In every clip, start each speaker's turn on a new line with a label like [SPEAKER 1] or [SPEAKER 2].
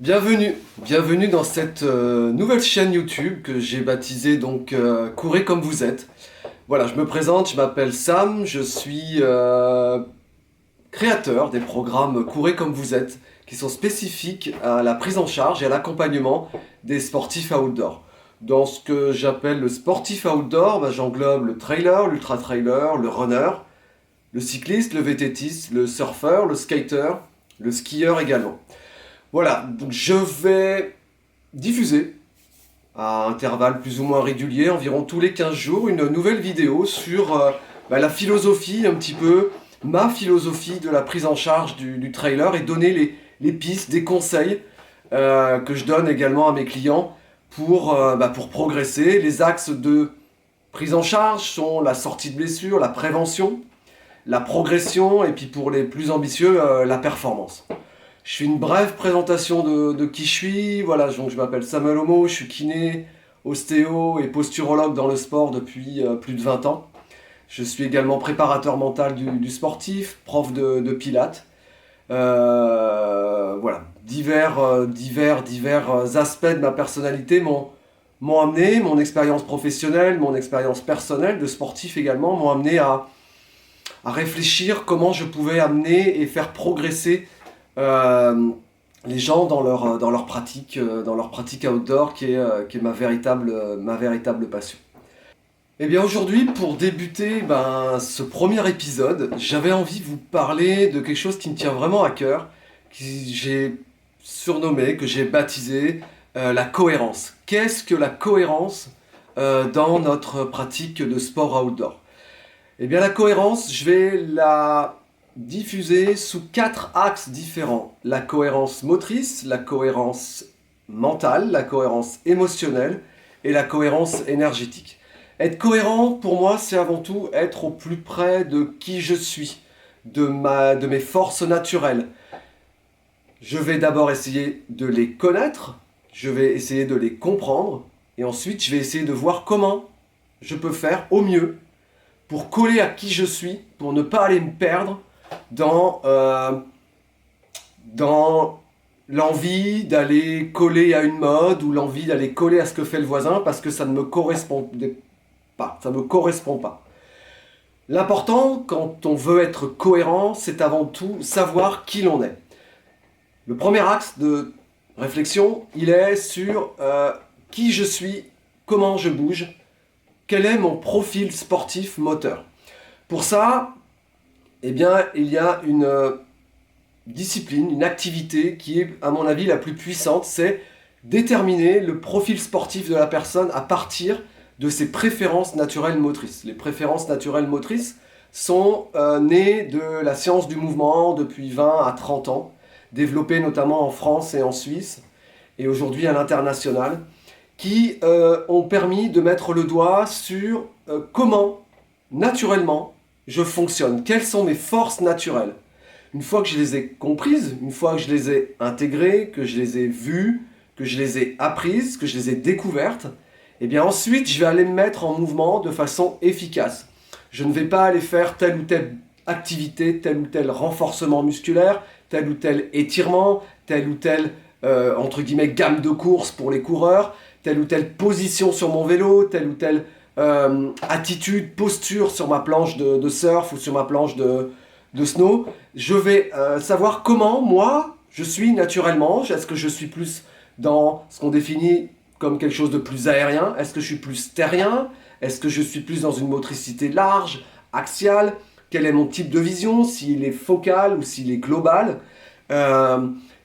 [SPEAKER 1] Bienvenue dans cette nouvelle chaîne YouTube que j'ai baptisée donc Courez comme vous êtes. Voilà, je me présente, je m'appelle Sam, je suis créateur des programmes Courez comme vous êtes qui sont spécifiques à la prise en charge et à l'accompagnement des sportifs outdoor. Dans ce que j'appelle le sportif outdoor, j'englobe le trailer, l'ultra-trailer, le runner, le cycliste, le VTTiste, le surfeur, le skater, le skieur également. Voilà, donc je vais diffuser à intervalles plus ou moins réguliers, environ tous les 15 jours, une nouvelle vidéo sur la philosophie, un petit peu, ma philosophie de la prise en charge du trailer et donner les pistes, des conseils que je donne également à mes clients pour progresser. Les axes de prise en charge sont la sortie de blessure, la prévention, la progression et puis pour les plus ambitieux, la performance. Je fais une brève présentation de qui je suis. Voilà, donc je m'appelle Samuel Homo, je suis kiné, ostéo et posturologue dans le sport depuis plus de 20 ans. Je suis également préparateur mental du sportif, prof de pilates. Voilà, divers aspects de ma personnalité m'ont amené, mon expérience professionnelle, mon expérience personnelle de sportif également, m'ont amené à réfléchir comment je pouvais amener et faire progresser les gens dans leur pratique outdoor qui est ma véritable passion. Et bien aujourd'hui, pour débuter ce premier épisode, j'avais envie de vous parler de quelque chose qui me tient vraiment à cœur, que j'ai surnommé, que j'ai baptisé la cohérence. Qu'est-ce que la cohérence dans notre pratique de sport outdoor? Eh bien la cohérence, je vais la diffusée sous 4 axes différents. La cohérence motrice, la cohérence mentale, la cohérence émotionnelle et la cohérence énergétique. Être cohérent, pour moi, c'est avant tout être au plus près de qui je suis, de mes forces naturelles. Je vais d'abord essayer de les connaître, je vais essayer de les comprendre, et ensuite je vais essayer de voir comment je peux faire au mieux pour coller à qui je suis, pour ne pas aller me perdre dans l'envie d'aller coller à une mode ou l'envie d'aller coller à ce que fait le voisin parce que ça ne me correspond pas. L'important quand on veut être cohérent, c'est avant tout savoir qui l'on est. Le premier axe de réflexion, il est sur qui je suis, comment je bouge, quel est mon profil sportif moteur. Pour ça, eh bien, il y a une discipline, une activité qui est, à mon avis, la plus puissante, c'est déterminer le profil sportif de la personne à partir de ses préférences naturelles motrices. Les préférences naturelles motrices sont nées de la science du mouvement depuis 20 à 30 ans, développées notamment en France et en Suisse, et aujourd'hui à l'international, qui ont permis de mettre le doigt sur comment, naturellement, je fonctionne, quelles sont mes forces naturelles. Une fois que je les ai comprises, une fois que je les ai intégrées, que je les ai vues, que je les ai apprises, que je les ai découvertes, et bien ensuite je vais aller me mettre en mouvement de façon efficace. Je ne vais pas aller faire telle ou telle activité, tel ou tel renforcement musculaire, tel ou tel étirement, telle ou telle entre guillemets gamme de course pour les coureurs, telle ou telle position sur mon vélo, telle ou telle attitude, posture sur ma planche de surf ou sur ma planche de snow. Je vais savoir comment moi je suis naturellement. Est-ce que je suis plus dans ce qu'on définit comme quelque chose de plus aérien? Est-ce que je suis plus terrien? Est-ce que je suis plus dans une motricité large, axiale? Quel est mon type de vision? S'il est focal ou s'il est global?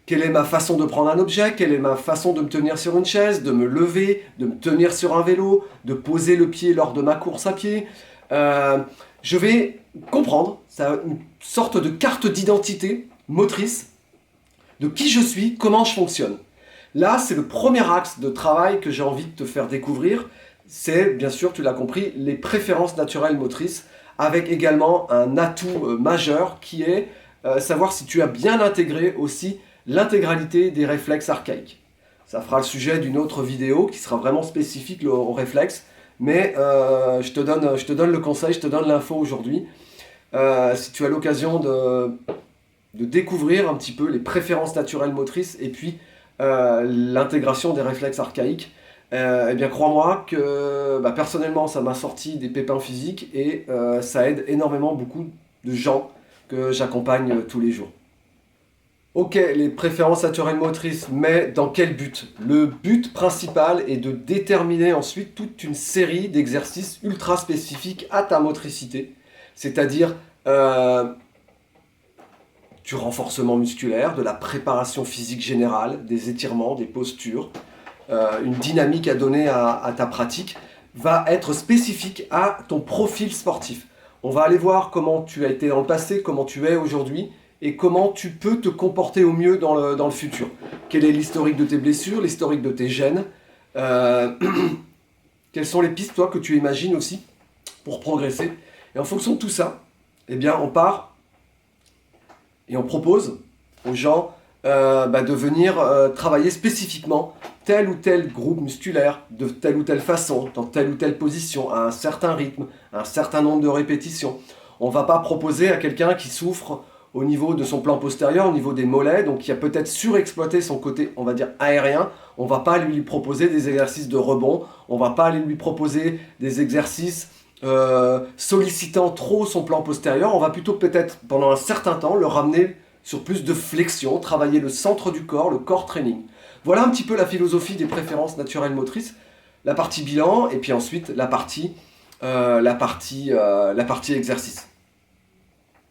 [SPEAKER 1] Quelle est ma façon de prendre un objet? Quelle est ma façon de me tenir sur une chaise, de me lever, de me tenir sur un vélo, de poser le pied lors de ma course à pied? Je vais comprendre, ça une sorte de carte d'identité motrice de qui je suis, comment je fonctionne. Là, c'est le premier axe de travail que j'ai envie de te faire découvrir. C'est, bien sûr, tu l'as compris, les préférences naturelles motrices, avec également un atout majeur qui est savoir si tu as bien intégré aussi l'intégralité des réflexes archaïques. Ça fera le sujet d'une autre vidéo qui sera vraiment spécifique aux réflexes, mais je te donne le conseil, je te donne l'info aujourd'hui. Si tu as l'occasion de découvrir un petit peu les préférences naturelles motrices et puis l'intégration des réflexes archaïques. Eh bien, crois-moi que personnellement, ça m'a sorti des pépins physiques et ça aide énormément beaucoup de gens que j'accompagne tous les jours. Ok, les préférences naturelles motrices, mais dans quel but? Le but principal est de déterminer ensuite toute une série d'exercices ultra spécifiques à ta motricité, c'est-à-dire du renforcement musculaire, de la préparation physique générale, des étirements, des postures, une dynamique à donner à ta pratique, va être spécifique à ton profil sportif. On va aller voir comment tu as été dans le passé, comment tu es aujourd'hui, et comment tu peux te comporter au mieux dans le futur. Quel est l'historique de tes blessures, l'historique de tes gènes, quelles sont les pistes, toi, que tu imagines aussi pour progresser. Et en fonction de tout ça, eh bien, on part et on propose aux gens de venir travailler spécifiquement tel ou tel groupe musculaire, de telle ou telle façon, dans telle ou telle position, à un certain rythme, à un certain nombre de répétitions. On ne va pas proposer à quelqu'un qui souffre au niveau de son plan postérieur, au niveau des mollets, donc qui a peut-être surexploité son côté, on va dire, aérien. On ne va pas lui proposer des exercices de rebond, on ne va pas lui proposer des exercices sollicitant trop son plan postérieur. On va plutôt peut-être, pendant un certain temps, le ramener sur plus de flexion, travailler le centre du corps, le core training. Voilà un petit peu la philosophie des préférences naturelles motrices, la partie bilan, et puis ensuite la partie exercice.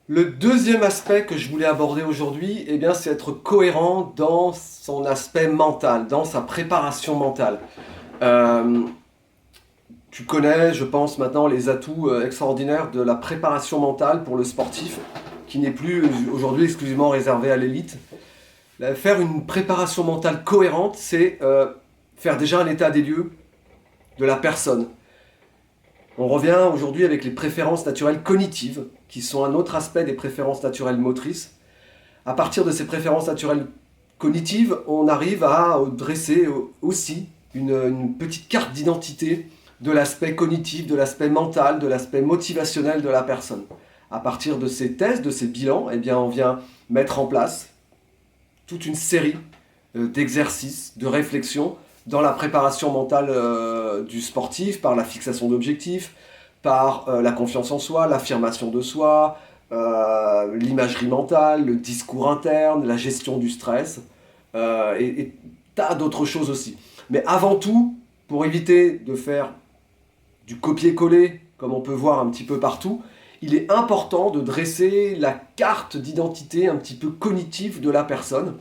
[SPEAKER 1] Le deuxième aspect que je voulais aborder aujourd'hui, eh bien, c'est être cohérent dans son aspect mental, dans sa préparation mentale. Tu connais, je pense maintenant, les atouts extraordinaires de la préparation mentale pour le sportif, qui n'est plus aujourd'hui exclusivement réservé à l'élite. Faire une préparation mentale cohérente, c'est faire déjà un état des lieux de la personne. On revient aujourd'hui avec les préférences naturelles cognitives, qui sont un autre aspect des préférences naturelles motrices. À partir de ces préférences naturelles cognitives, on arrive à dresser aussi une petite carte d'identité de l'aspect cognitif, de l'aspect mental, de l'aspect motivationnel de la personne. À partir de ces tests, de ces bilans, eh bien, on vient mettre en place toute une série d'exercices, de réflexions dans la préparation mentale du sportif, par la fixation d'objectifs, par la confiance en soi, l'affirmation de soi, l'imagerie mentale, le discours interne, la gestion du stress, et tas d'autres choses aussi. Mais avant tout, pour éviter de faire du copier-coller, comme on peut voir un petit peu partout, il est important de dresser la carte d'identité un petit peu cognitive de la personne.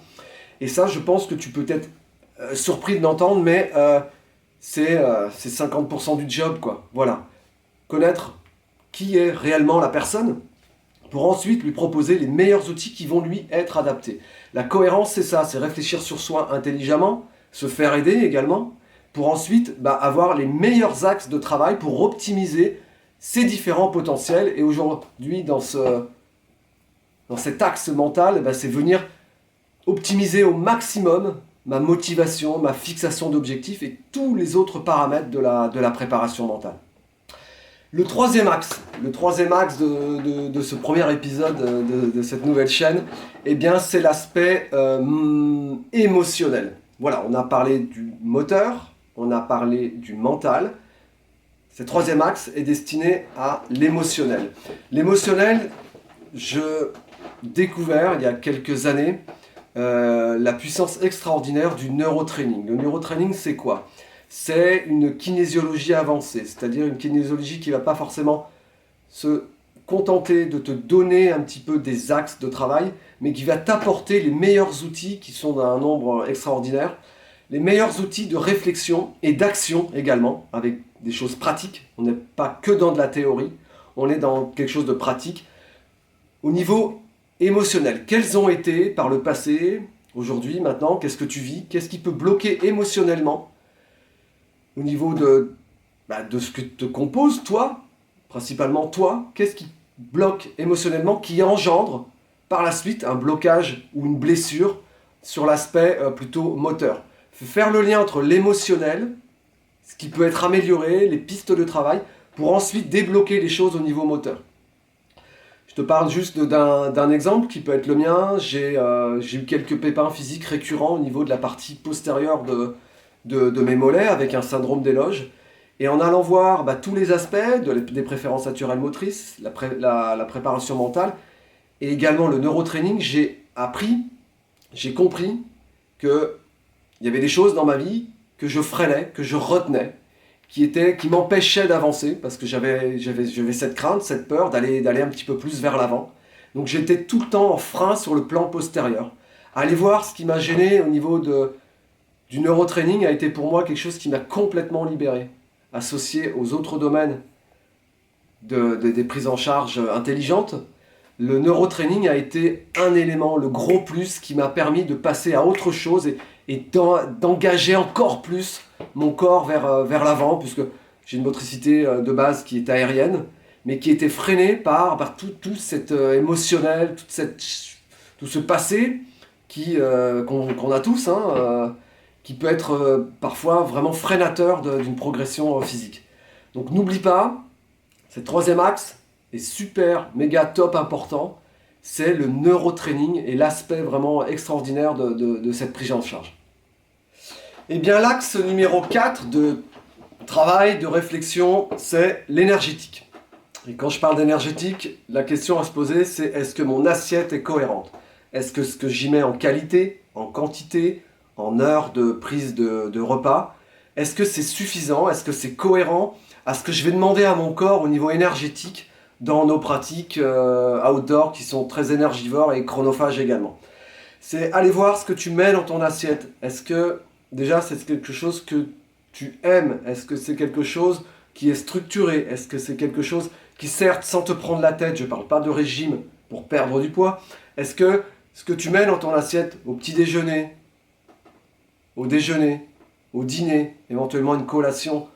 [SPEAKER 1] Et ça, je pense que tu peux être surpris de l'entendre, mais c'est 50% du job, quoi. Voilà. Connaître qui est réellement la personne pour ensuite lui proposer les meilleurs outils qui vont lui être adaptés. La cohérence, c'est ça, c'est réfléchir sur soi intelligemment, se faire aider également, pour ensuite avoir les meilleurs axes de travail pour optimiser ces différents potentiels. Et aujourd'hui, dans cet axe mental, c'est venir optimiser au maximum ma motivation, ma fixation d'objectifs et tous les autres paramètres de la préparation mentale. Le troisième axe de ce premier épisode de cette nouvelle chaîne, eh bien, c'est l'aspect émotionnel. Voilà, on a parlé du moteur, on a parlé du mental. Ce troisième axe est destiné à l'émotionnel. L'émotionnel, j'ai découvert il y a quelques années la puissance extraordinaire du neurotraining. Le neurotraining, c'est quoi? C'est une kinésiologie avancée, c'est-à-dire une kinésiologie qui ne va pas forcément se contenter de te donner un petit peu des axes de travail, mais qui va t'apporter les meilleurs outils, qui sont d'un nombre extraordinaire, les meilleurs outils de réflexion et d'action également, avec des choses pratiques. On n'est pas que dans de la théorie, on est dans quelque chose de pratique. Au niveau émotionnel, quels ont été par le passé, aujourd'hui, maintenant, qu'est-ce que tu vis, qu'est-ce qui peut bloquer émotionnellement au niveau de ce que te compose, toi, principalement toi, qu'est-ce qui bloque émotionnellement, qui engendre par la suite un blocage ou une blessure sur l'aspect plutôt moteur. Faire le lien entre l'émotionnel, ce qui peut être amélioré, les pistes de travail, pour ensuite débloquer les choses au niveau moteur. Je te parle juste d'un exemple qui peut être le mien. J'ai eu quelques pépins physiques récurrents au niveau de la partie postérieure de mes mollets avec un syndrome d'éloge. Et en allant voir tous les aspects des préférences naturelles motrices, la préparation mentale et également le neurotraining, j'ai compris qu'il y avait des choses dans ma vie que je freinais, que je retenais, qui m'empêchaient d'avancer parce que j'avais cette crainte, cette peur d'aller un petit peu plus vers l'avant. Donc j'étais tout le temps en frein sur le plan postérieur. Aller voir ce qui m'a gêné au niveau du neurotraining a été pour moi quelque chose qui m'a complètement libéré, associé aux autres domaines des prises en charge intelligentes. Le neurotraining a été un élément, le gros plus, qui m'a permis de passer à autre chose et d'engager encore plus mon corps vers l'avant, puisque j'ai une motricité de base qui est aérienne, mais qui était freinée par tout cet émotionnel, tout ce passé qu'on a tous, qui peut être parfois vraiment freinateur d'une progression physique. Donc n'oublie pas, ce troisième axe est super, méga top important, c'est le neurotraining et l'aspect vraiment extraordinaire de cette prise en charge. Et bien l'axe numéro 4 de travail, de réflexion, c'est l'énergétique. Et quand je parle d'énergétique, la question à se poser, c'est est-ce que mon assiette est cohérente? Est-ce que ce que j'y mets en qualité, en quantité, en heures de prise de repas, est-ce que c'est suffisant? Est-ce que c'est cohérent à ce que je vais demander à mon corps au niveau énergétique dans nos pratiques outdoor qui sont très énergivores et chronophages également? C'est aller voir ce que tu mets dans ton assiette. Est-ce que déjà c'est quelque chose que tu aimes? Est-ce que c'est quelque chose qui est structuré? Est-ce que c'est quelque chose qui, certes, sans te prendre la tête, je ne parle pas de régime pour perdre du poids, est-ce que ce que tu mets dans ton assiette au petit déjeuner, au déjeuner, au dîner, éventuellement une collation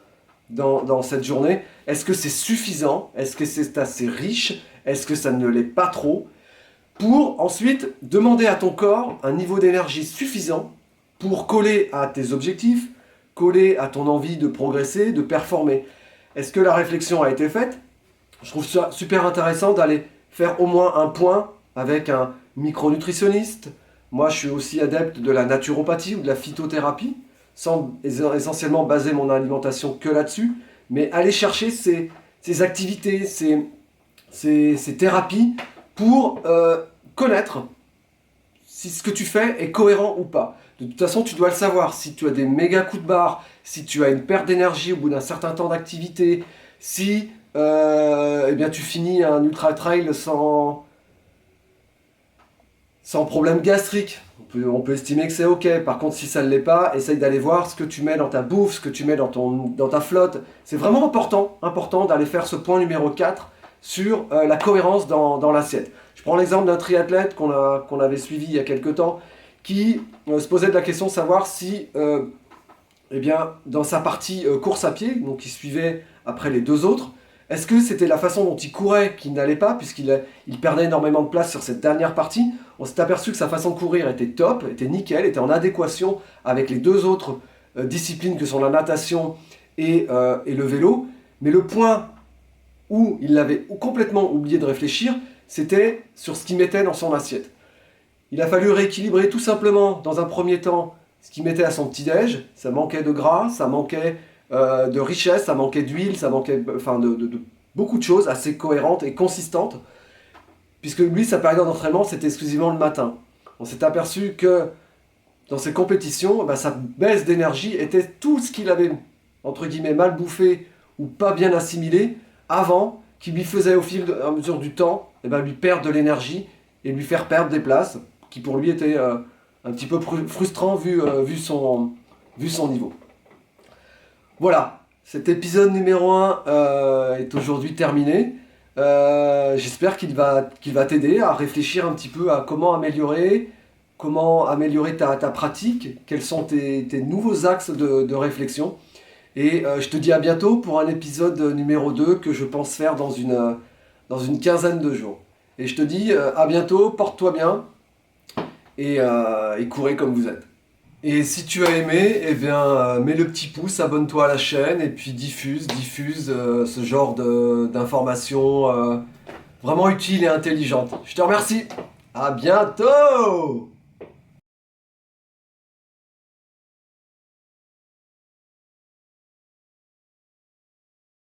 [SPEAKER 1] dans cette journée, est-ce que c'est suffisant? Est-ce que c'est assez riche? Est-ce que ça ne l'est pas trop? Pour ensuite demander à ton corps un niveau d'énergie suffisant pour coller à tes objectifs, coller à ton envie de progresser, de performer. Est-ce que la réflexion a été faite? Je trouve ça super intéressant d'aller faire au moins un point avec un micronutritionniste. Moi, je suis aussi adepte de la naturopathie ou de la phytothérapie, sans essentiellement baser mon alimentation que là-dessus, mais aller chercher ces activités, ces thérapies pour connaître si ce que tu fais est cohérent ou pas. De toute façon, tu dois le savoir. Si tu as des méga coups de barre, si tu as une perte d'énergie au bout d'un certain temps d'activité, si tu finis un ultra trail sans problème gastrique, on peut estimer que c'est ok. Par contre, si ça ne l'est pas, essaye d'aller voir ce que tu mets dans ta bouffe, ce que tu mets dans ta flotte. C'est vraiment important d'aller faire ce point numéro 4 sur la cohérence dans l'assiette. Je prends l'exemple d'un triathlète qu'on avait suivi il y a quelques temps, qui se posait de la question de savoir si, dans sa partie course à pied, donc il suivait après les deux autres, est-ce que c'était la façon dont il courait qui n'allait pas, puisqu'il perdait énormément de place sur cette dernière partie? On s'est aperçu que sa façon de courir était top, était nickel, était en adéquation avec les deux autres disciplines que sont la natation et le vélo. Mais le point où il avait complètement oublié de réfléchir, c'était sur ce qu'il mettait dans son assiette. Il a fallu rééquilibrer tout simplement, dans un premier temps, ce qu'il mettait à son petit-déj. Ça manquait de gras, ça manquait de richesse, ça manquait d'huile, ça manquait de beaucoup de choses assez cohérentes et consistantes, puisque lui, sa période d'entraînement, c'était exclusivement le matin. On s'est aperçu que dans ses compétitions, sa baisse d'énergie était tout ce qu'il avait, entre guillemets, mal bouffé ou pas bien assimilé avant, qui lui faisait au fil à mesure du temps lui perdre de l'énergie et lui faire perdre des places, qui pour lui était un petit peu frustrant vu son niveau. Voilà, cet épisode numéro 1 est aujourd'hui terminé. J'espère qu'il va t'aider à réfléchir un petit peu à comment améliorer ta pratique, quels sont tes nouveaux axes de réflexion. Et je te dis à bientôt pour un épisode numéro 2 que je pense faire dans une quinzaine de jours. Et je te dis à bientôt, porte-toi bien et courez comme vous êtes. Et si tu as aimé, mets le petit pouce, abonne-toi à la chaîne et puis diffuse ce genre d'informations vraiment utile et intelligente. Je te remercie. À bientôt!